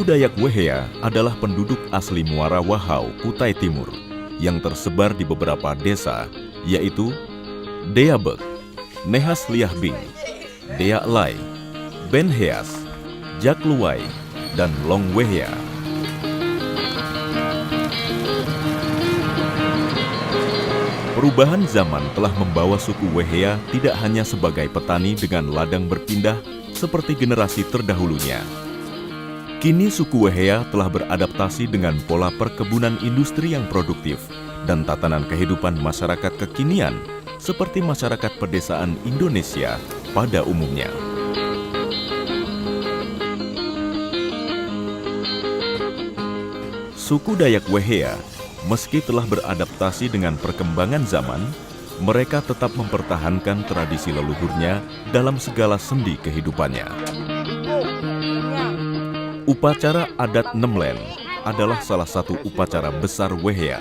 Suku Dayak Wehea adalah penduduk asli Muara Wahau, Kutai Timur, yang tersebar di beberapa desa, yaitu Deabek, Nehas Liahbing, Deak Lai, Benheas, Jakluwai, dan Long Wehea. Perubahan zaman telah membawa suku Wehea tidak hanya sebagai petani dengan ladang berpindah seperti generasi terdahulunya. Kini suku Wehea telah beradaptasi dengan pola perkebunan industri yang produktif dan tatanan kehidupan masyarakat kekinian seperti masyarakat pedesaan Indonesia pada umumnya. Suku Dayak Wehea, meski telah beradaptasi dengan perkembangan zaman, mereka tetap mempertahankan tradisi leluhurnya dalam segala sendi kehidupannya. Upacara adat Nemlen adalah salah satu upacara besar Wehea.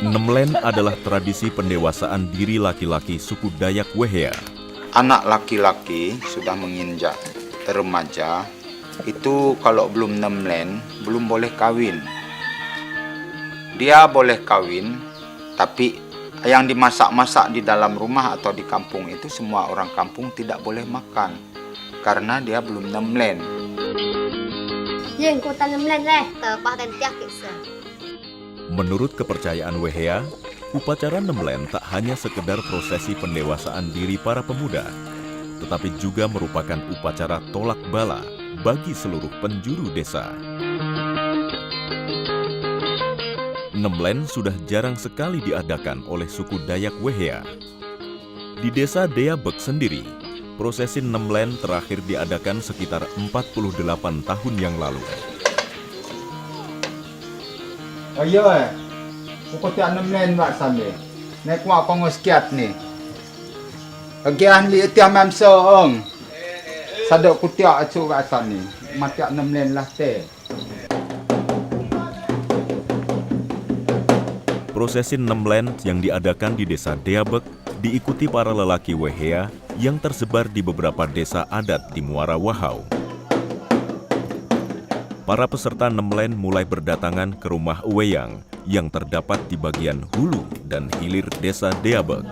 Nemlen adalah tradisi pendewasaan diri laki-laki suku Dayak Wehea. Anak laki-laki sudah menginjak remaja, itu kalau belum Nemlen, belum boleh kawin. Dia boleh kawin, tapi yang dimasak-masak di dalam rumah atau di kampung itu semua orang kampung tidak boleh makan, karena dia belum Nemlen. Menurut kepercayaan Wehea, upacara Nemlen tak hanya sekedar prosesi pendewasaan diri para pemuda, tetapi juga merupakan upacara tolak bala bagi seluruh penjuru desa. Nemlen sudah jarang sekali diadakan oleh suku Dayak Wehea. Di desa Deabek sendiri, prosesi Nemlen terakhir diadakan sekitar 48 tahun yang lalu. Ayo, upacara Nemlen buat sambil. Nek kuat pengoskiat ni. Agian li tiap mamsoong. Sadok kutiak acu buat ni. Matiak Nemlen lah teh. Prosesi Nemlen yang diadakan di desa Deabek diikuti para lelaki Wehea yang tersebar di beberapa desa adat di Muara Wahau. Para peserta Nemlen mulai berdatangan ke rumah Weyang yang terdapat di bagian hulu dan hilir desa Deabek.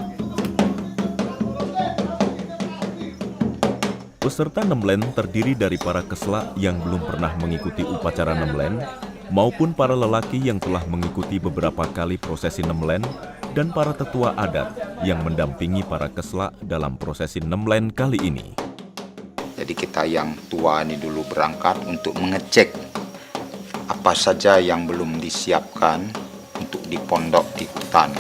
Peserta Nemlen terdiri dari para kesla yang belum pernah mengikuti upacara Nemlen, maupun para lelaki yang telah mengikuti beberapa kali prosesi Nemlen, dan para tetua adat yang mendampingi para kesla dalam prosesi Nemlen kali ini. Jadi kita yang tua ini dulu berangkat untuk mengecek apa saja yang belum disiapkan untuk di pondok di hutan.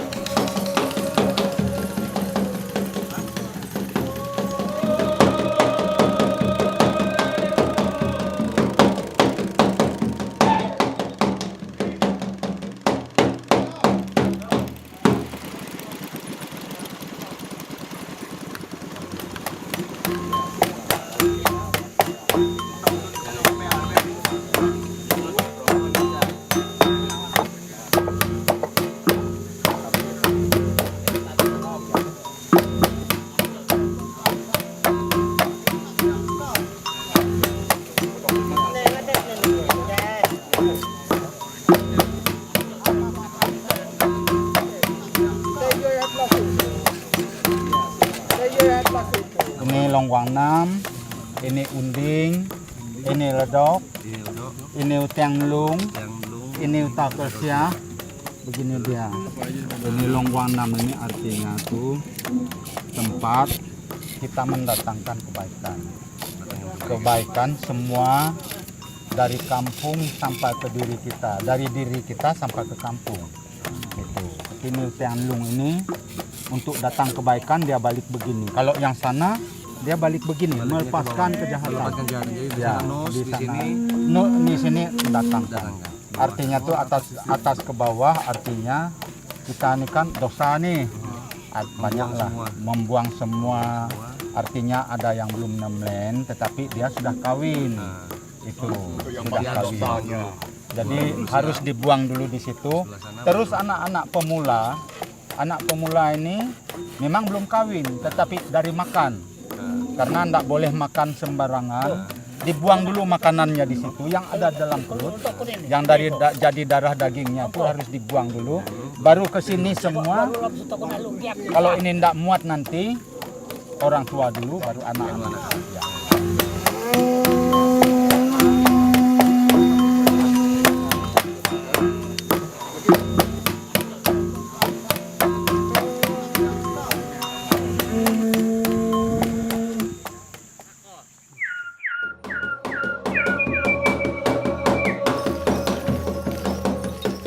Ini longwang nam, ini unding, ini ledok, ini utiang lung, ini utakosia, begini dia. Ini longwang nam ini artinya tuh tempat kita mendatangkan kebaikan. Kebaikan semua dari kampung sampai ke diri kita, dari diri kita sampai ke kampung. Itu. Ini utiang lung ini untuk datang kebaikan dia balik begini. Kalau yang sana dia balik begini, melepaskan kejahatan. Ya, di sana. Di sini mendatangkan. Artinya tuh atas ke bawah, artinya kita ini kan dosa nih. Banyaklah membuang semua. Artinya ada yang belum Nemlen, tetapi dia sudah kawin. Itu sudah kawin. Jadi harus dibuang dulu di situ. Terus anak-anak pemula ini memang belum kawin, tetapi dari makan. Karena tidak boleh makan sembarangan, dibuang dulu makanannya di situ yang ada dalam perut, yang jadi darah dagingnya itu harus dibuang dulu. Baru ke sini semua. Kalau ini tidak muat nanti orang tua dulu, baru anak-anak. Ya.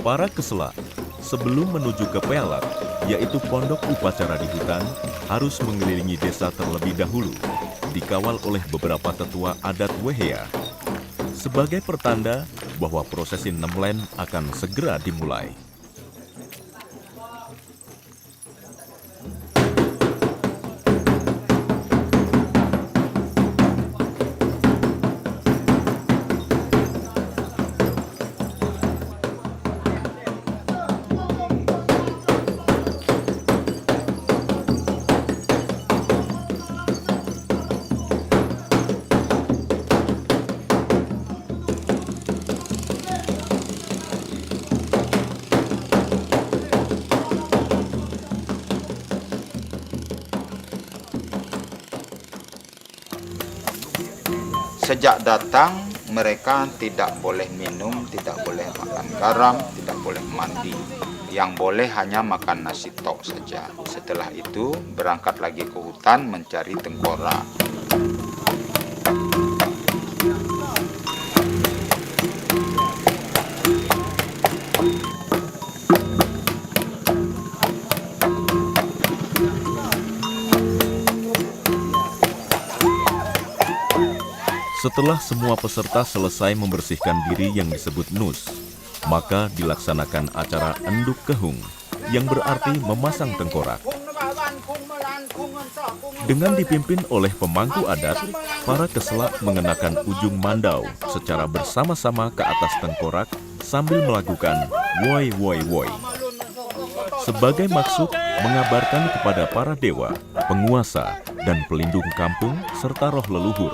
Para keselak, sebelum menuju ke Pealak, yaitu pondok upacara di hutan, harus mengelilingi desa terlebih dahulu, dikawal oleh beberapa tetua adat Wehea, sebagai pertanda bahwa prosesi Nemlen akan segera dimulai. Sejak datang mereka tidak boleh minum, tidak boleh makan garam, tidak boleh mandi. Yang boleh hanya makan nasi tok saja. Setelah itu berangkat lagi ke hutan mencari tengkorak. Setelah semua peserta selesai membersihkan diri yang disebut nus, maka dilaksanakan acara enduk kehung, yang berarti memasang tengkorak. Dengan dipimpin oleh pemangku adat, para keselak mengenakan ujung mandau secara bersama-sama ke atas tengkorak sambil melakukan woi woi woi. Sebagai maksud mengabarkan kepada para dewa, penguasa, dan pelindung kampung serta roh leluhur,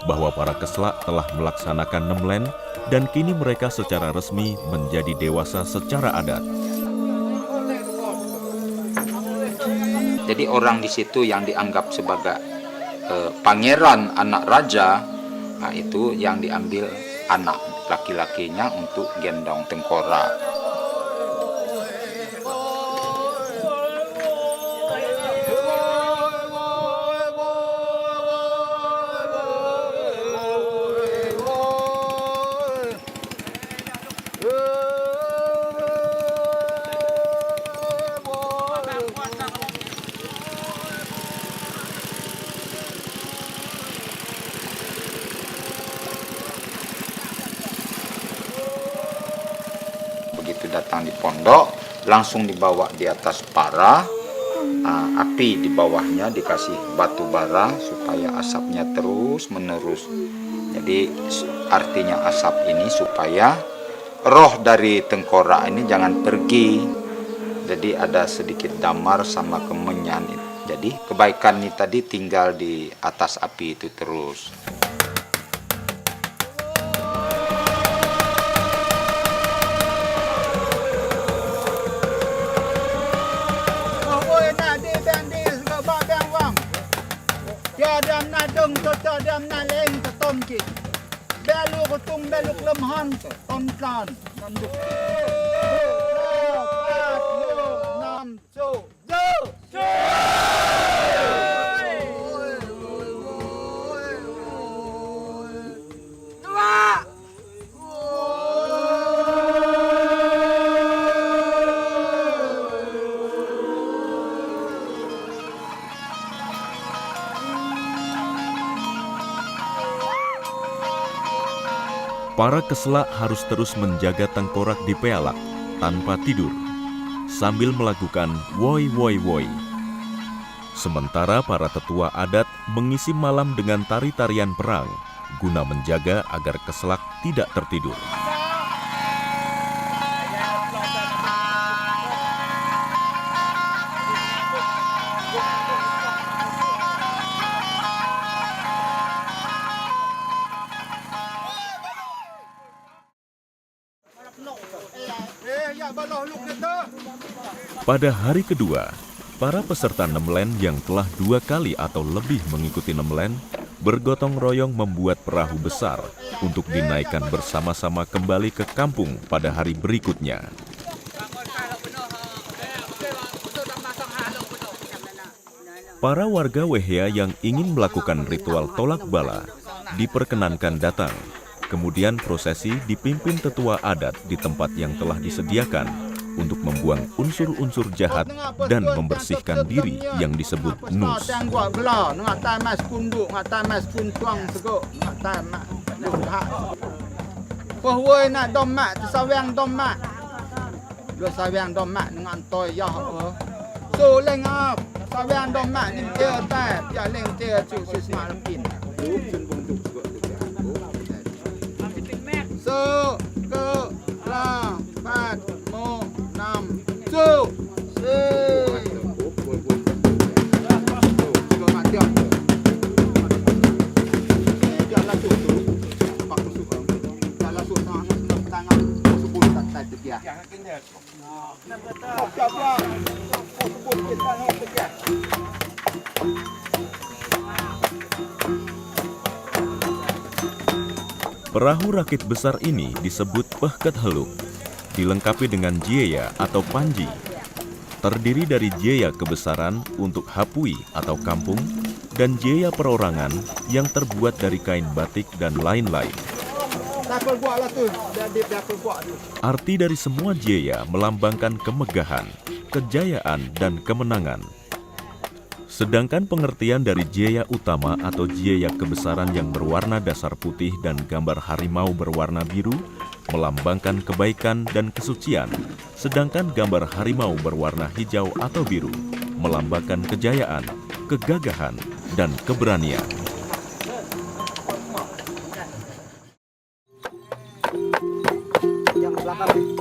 bahwa para keselak telah melaksanakan Nemlen dan kini mereka secara resmi menjadi dewasa secara adat. Jadi orang di situ yang dianggap sebagai pangeran anak raja, nah itu yang diambil anak laki-lakinya untuk gendong tengkorak. Begitu datang di pondok, langsung dibawa di atas para, api di bawahnya dikasih batu bara supaya asapnya terus menerus. Jadi artinya asap ini supaya roh dari tengkorak ini jangan pergi. Jadi ada sedikit damar sama kemenyan. Jadi kebaikan ini tadi tinggal di atas api itu terus. Tiada nadung tiada naleng ketom ki. Belu ketung beluk lemhan tonkan nanduk. 4. Para keselak harus terus menjaga tengkorak di Pealak tanpa tidur, sambil melakukan woi woi woi. Sementara para tetua adat mengisi malam dengan tari-tarian perang, guna menjaga agar keselak tidak tertidur. Pada hari kedua, para peserta Nemlen yang telah 2 kali atau lebih mengikuti Nemlen bergotong royong membuat perahu besar untuk dinaikkan bersama-sama kembali ke kampung pada hari berikutnya. Para warga Wehea yang ingin melakukan ritual tolak bala diperkenankan datang. Kemudian prosesi dipimpin tetua adat di tempat yang telah disediakan untuk membuang unsur-unsur jahat dan membersihkan diri yang disebut nus. Perahu rakit besar ini disebut Pehket Heluk, dilengkapi dengan jieya atau panji. Terdiri dari jieya kebesaran untuk hapui atau kampung dan jieya perorangan yang terbuat dari kain batik dan lain-lain. Arti dari semua jieya melambangkan kemegahan, kejayaan, dan kemenangan. Sedangkan pengertian dari jieya utama atau jieya kebesaran yang berwarna dasar putih dan gambar harimau berwarna biru melambangkan kebaikan dan kesucian, sedangkan gambar harimau berwarna hijau atau biru melambangkan kejayaan, kegagahan, dan keberanian. Yang belakang.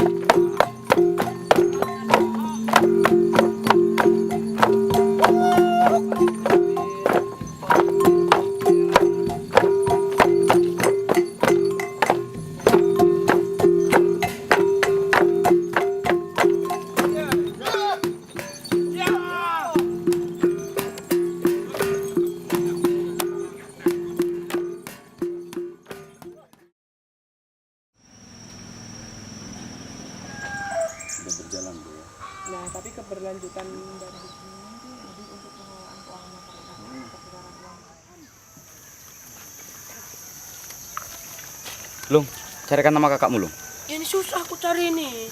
Nah, tapi keberlanjutan dari ini lebih untuk pengelolaan keuangan masyarakat, perputaran uang. Lung, carikan nama kakakmu, Lung. Ini susah aku cari ini.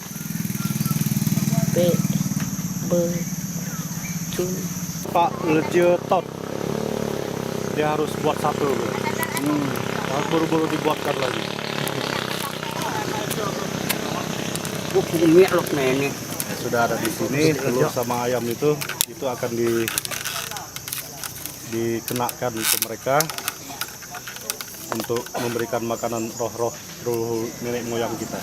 Pak Lejo Tot, dia harus buat satu. Harus buru-buru dibuatkan lagi. Sudah ada di sini, telur sama ayam itu akan dikenakan ke mereka untuk memberikan makanan roh nenek moyang kita.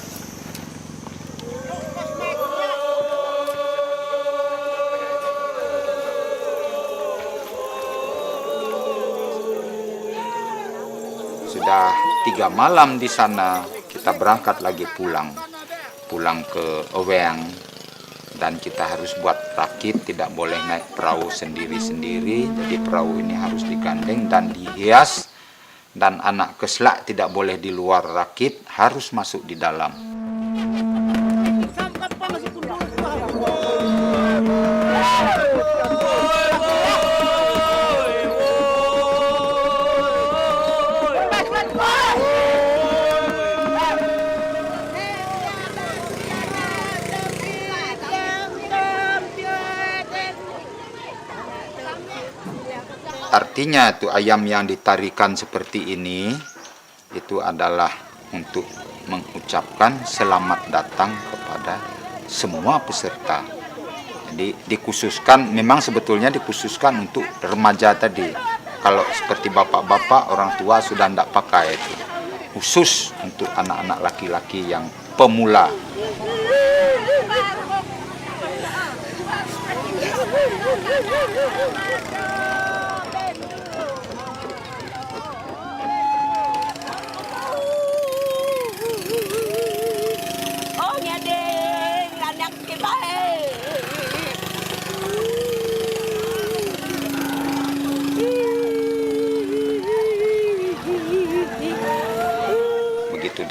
Sudah 3 malam di sana, kita berangkat lagi pulang ke Eweng. Dan kita harus buat rakit, tidak boleh naik perahu sendiri-sendiri. Jadi perahu ini harus digandeng dan dihias. Dan anak keslak tidak boleh di luar rakit, harus masuk di dalam. Artinya itu ayam yang ditarikan seperti ini itu adalah untuk mengucapkan selamat datang kepada semua peserta. Jadi dikhususkan, memang sebetulnya dikhususkan untuk remaja tadi. Kalau seperti bapak-bapak, orang tua sudah tidak pakai itu. Khusus untuk anak-anak laki-laki yang pemula.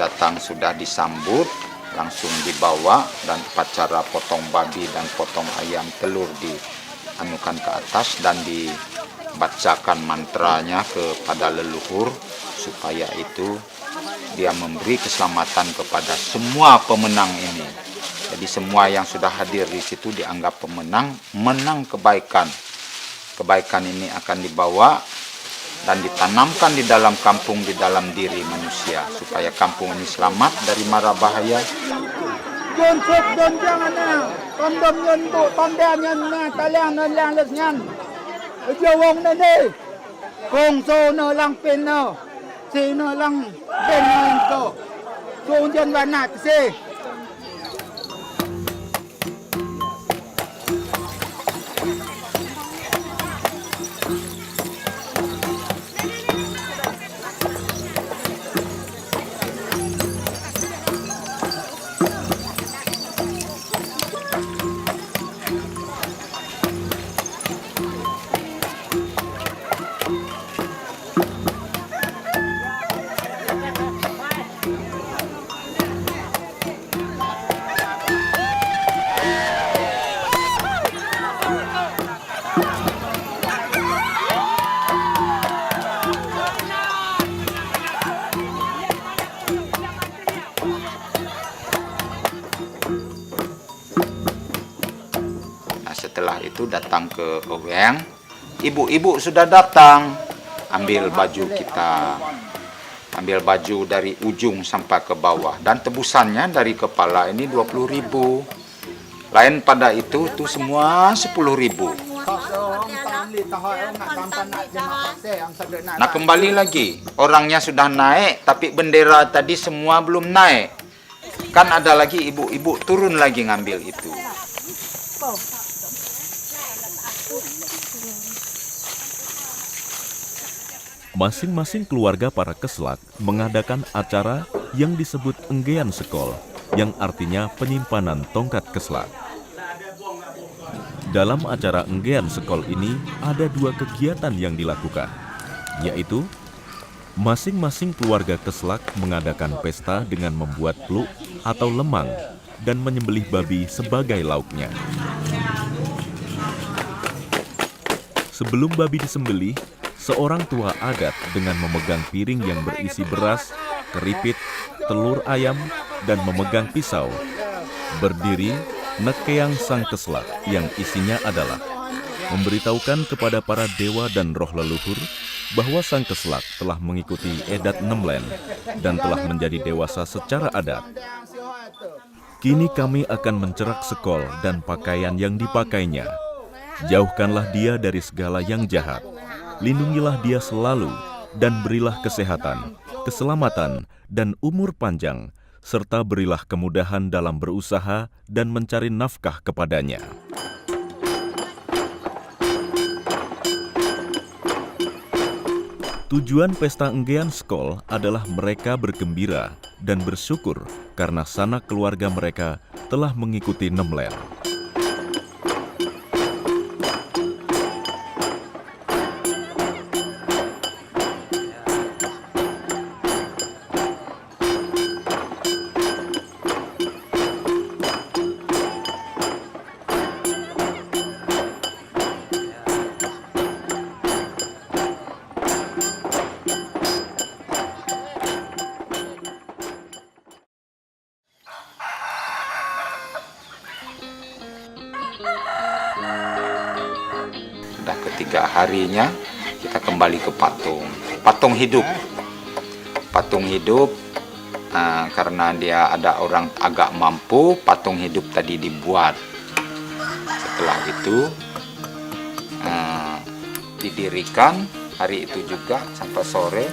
datang sudah disambut, langsung dibawa dan upacara potong babi dan potong ayam telur dianukan ke atas dan dibacakan mantranya kepada leluhur supaya itu dia memberi keselamatan kepada semua pemenang ini. Jadi semua yang sudah hadir di situ dianggap pemenang, menang kebaikan. Kebaikan ini akan dibawa dan ditanamkan di dalam kampung, di dalam diri manusia supaya kampung ini selamat dari mara bahaya. Jonsuk jonjangan tondom nyentuk tondan nyen taliang nang les nyan. Jawong nene. Kongso no lang pin no. Si no lang ben no. So jen wana si. Setelah itu datang ke Eweng, ibu-ibu sudah datang, ambil baju kita, ambil baju dari ujung sampai ke bawah dan tebusannya dari kepala ini 20.000. Lain pada itu semua 10.000. Nah kembali lagi, orangnya sudah naik tapi bendera tadi semua belum naik. Kan ada lagi ibu-ibu turun lagi ngambil itu. Masing-masing keluarga para Keslak mengadakan acara yang disebut Enggean Sekol, yang artinya penyimpanan tongkat Keslak. Dalam acara Enggean Sekol ini ada 2 kegiatan yang dilakukan, yaitu masing-masing keluarga Keslak mengadakan pesta dengan membuat pluk atau lemang dan menyembelih babi sebagai lauknya. Sebelum babi disembelih, seorang tua adat dengan memegang piring yang berisi beras, keripit, telur ayam, dan memegang pisau, berdiri nekeang sang Keslak yang isinya adalah memberitahukan kepada para dewa dan roh leluhur bahwa sang Keslak telah mengikuti edat Nemlen dan telah menjadi dewasa secara adat. Kini kami akan mencerak Sekol dan pakaian yang dipakainya. Jauhkanlah dia dari segala yang jahat. Lindungilah dia selalu dan berilah kesehatan, keselamatan, dan umur panjang, serta berilah kemudahan dalam berusaha dan mencari nafkah kepadanya. Tujuan pesta Enggean Sekol adalah mereka bergembira dan bersyukur karena sanak keluarga mereka telah mengikuti Nemlen. Sudah ketiga harinya kita kembali ke patung. Patung hidup. Patung hidup karena dia ada orang agak mampu, patung hidup tadi dibuat. Setelah itu didirikan hari itu juga sampai sore.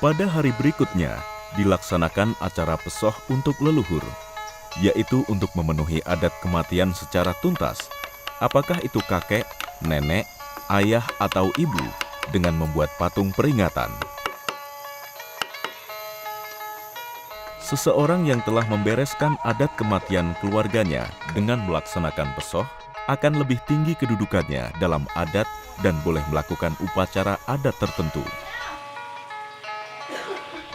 Pada hari berikutnya, dilaksanakan acara pesoh untuk leluhur, yaitu untuk memenuhi adat kematian secara tuntas, apakah itu kakek, nenek, ayah, atau ibu, dengan membuat patung peringatan. Seseorang yang telah membereskan adat kematian keluarganya dengan melaksanakan pesoh akan lebih tinggi kedudukannya dalam adat dan boleh melakukan upacara adat tertentu.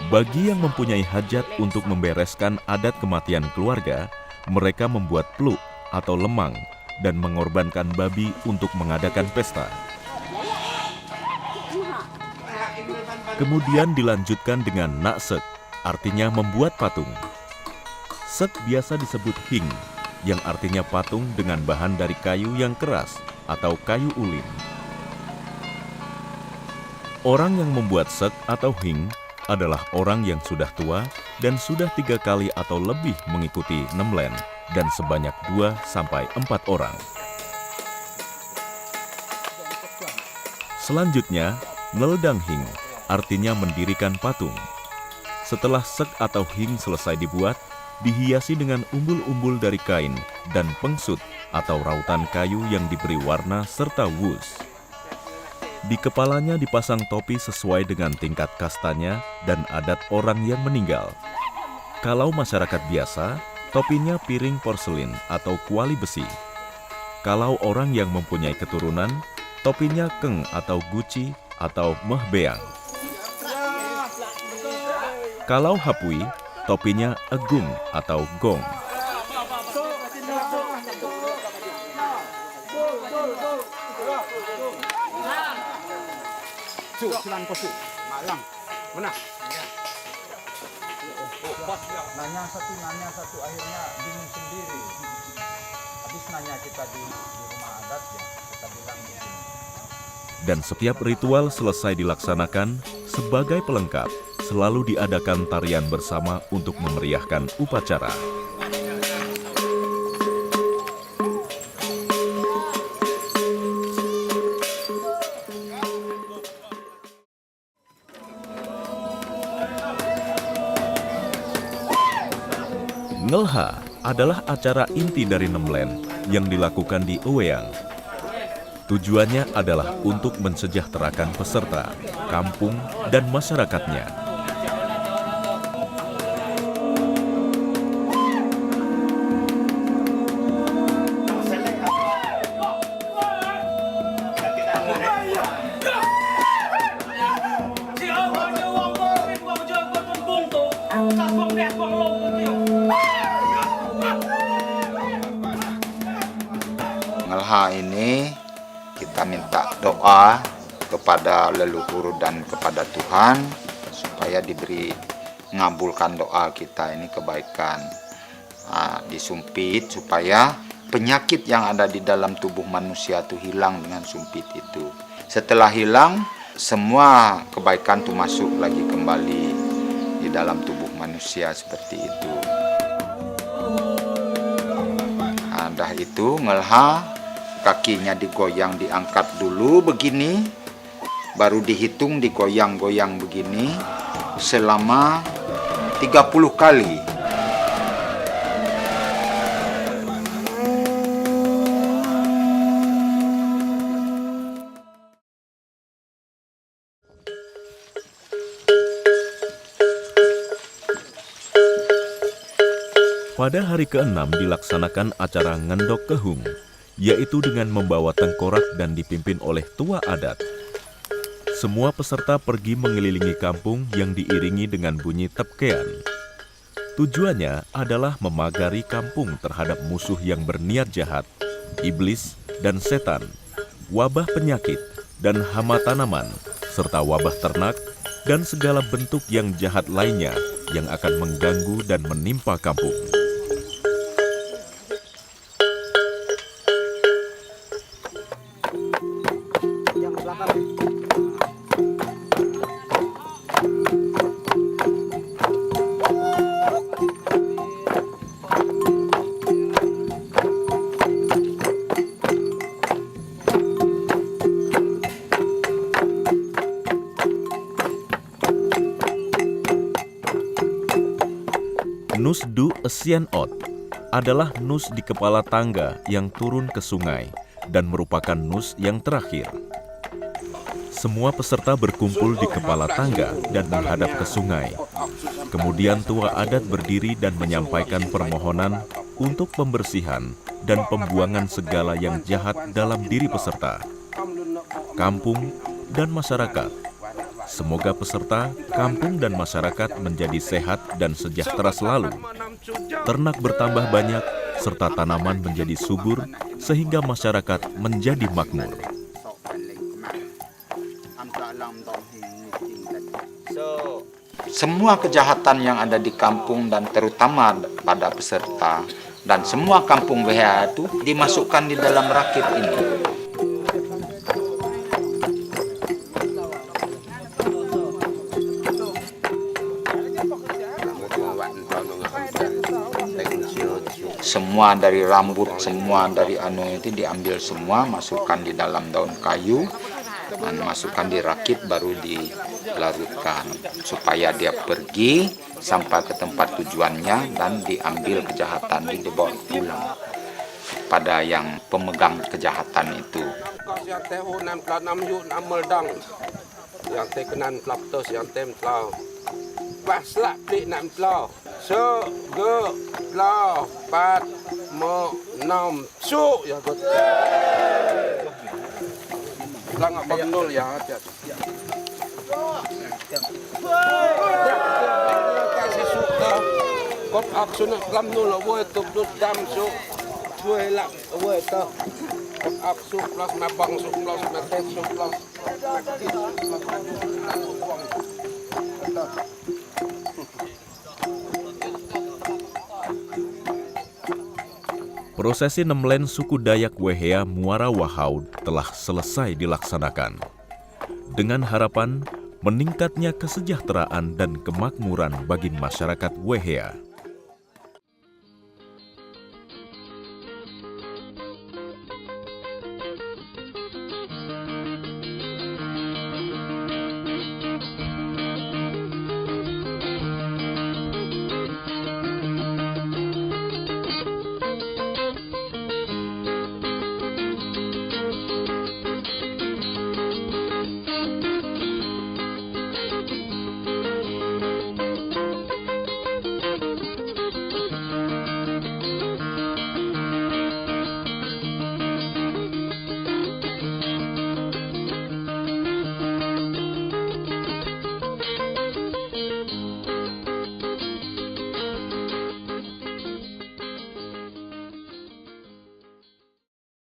Bagi yang mempunyai hajat untuk membereskan adat kematian keluarga, mereka membuat pluk atau lemang dan mengorbankan babi untuk mengadakan pesta. Kemudian dilanjutkan dengan naksek, artinya membuat patung. Sek biasa disebut hing, yang artinya patung dengan bahan dari kayu yang keras atau kayu ulin. Orang yang membuat sek atau hing adalah orang yang sudah tua dan sudah 3 kali atau lebih mengikuti nemlen dan sebanyak 2-4 orang. Selanjutnya, neledang hing, artinya mendirikan patung. Setelah sek atau hing selesai dibuat, dihiasi dengan umbul-umbul dari kain dan pengsut atau rautan kayu yang diberi warna serta wus. Di kepalanya dipasang topi sesuai dengan tingkat kastanya dan adat orang yang meninggal. Kalau masyarakat biasa, topinya piring porselin atau kuali besi. Kalau orang yang mempunyai keturunan, topinya keng atau guci atau meh beang. Kalau hapui, topinya agung atau gong. Nanya satu akhirnya bingung sendiri. Habis nanya kita di rumah adat ya, kita bilang begini. Dan setiap ritual selesai dilaksanakan, sebagai pelengkap, selalu diadakan tarian bersama untuk memeriahkan upacara. Ngelha adalah acara inti dari nemlen yang dilakukan di Eweyang. Tujuannya adalah untuk mensejahterakan peserta, kampung, dan masyarakatnya. Ngelha ini kita minta doa kepada leluhur dan kepada Tuhan supaya diberi ngabulkan doa kita ini kebaikan. Disumpit supaya penyakit yang ada di dalam tubuh manusia itu hilang dengan sumpit itu. Setelah hilang, semua kebaikan itu masuk lagi kembali di dalam tubuh manusia seperti itu. Dah itu ngelha, kakinya digoyang, diangkat dulu begini, baru dihitung digoyang-goyang begini selama 30 kali. Pada hari ke-6 dilaksanakan acara ngendok kehung, yaitu dengan membawa tengkorak dan dipimpin oleh tua adat. Semua peserta pergi mengelilingi kampung yang diiringi dengan bunyi tepkean. Tujuannya adalah memagari kampung terhadap musuh yang berniat jahat, iblis dan setan, wabah penyakit dan hama tanaman, serta wabah ternak dan segala bentuk yang jahat lainnya yang akan mengganggu dan menimpa kampung. Nus Du Esian Ot adalah nus di kepala tangga yang turun ke sungai dan merupakan nus yang terakhir. Semua peserta berkumpul di kepala tangga dan menghadap ke sungai. Kemudian tua adat berdiri dan menyampaikan permohonan untuk pembersihan dan pembuangan segala yang jahat dalam diri peserta, kampung, dan masyarakat. Semoga peserta, kampung, dan masyarakat menjadi sehat dan sejahtera selalu. Ternak bertambah banyak, serta tanaman menjadi subur, sehingga masyarakat menjadi makmur. Semua kejahatan yang ada di kampung dan terutama pada peserta dan semua kampung WHA itu dimasukkan di dalam rakit ini. Semua dari rambut, semua dari itu diambil semua, masukkan di dalam daun kayu, dan masukkan di rakit baru dilarutkan supaya dia pergi sampai ke tempat tujuannya dan diambil kejahatan dibawa pulang pada yang pemegang kejahatan itu. Yang tehu 6 yuk 6 meldang yang tekenan klaptos yang tem tlau paslak plik 6 tlau so go tlau 4 mo 6 su ya got lang abang ya kasih suka kot aksun lam nul wo tup dam su Gue lak, gue tau. Aksu plus nabang su plus metem su plus. Prosesi Nemlen suku Dayak Wehea Muara Wahau telah selesai dilaksanakan. Dengan harapan meningkatnya kesejahteraan dan kemakmuran bagi masyarakat Wehea.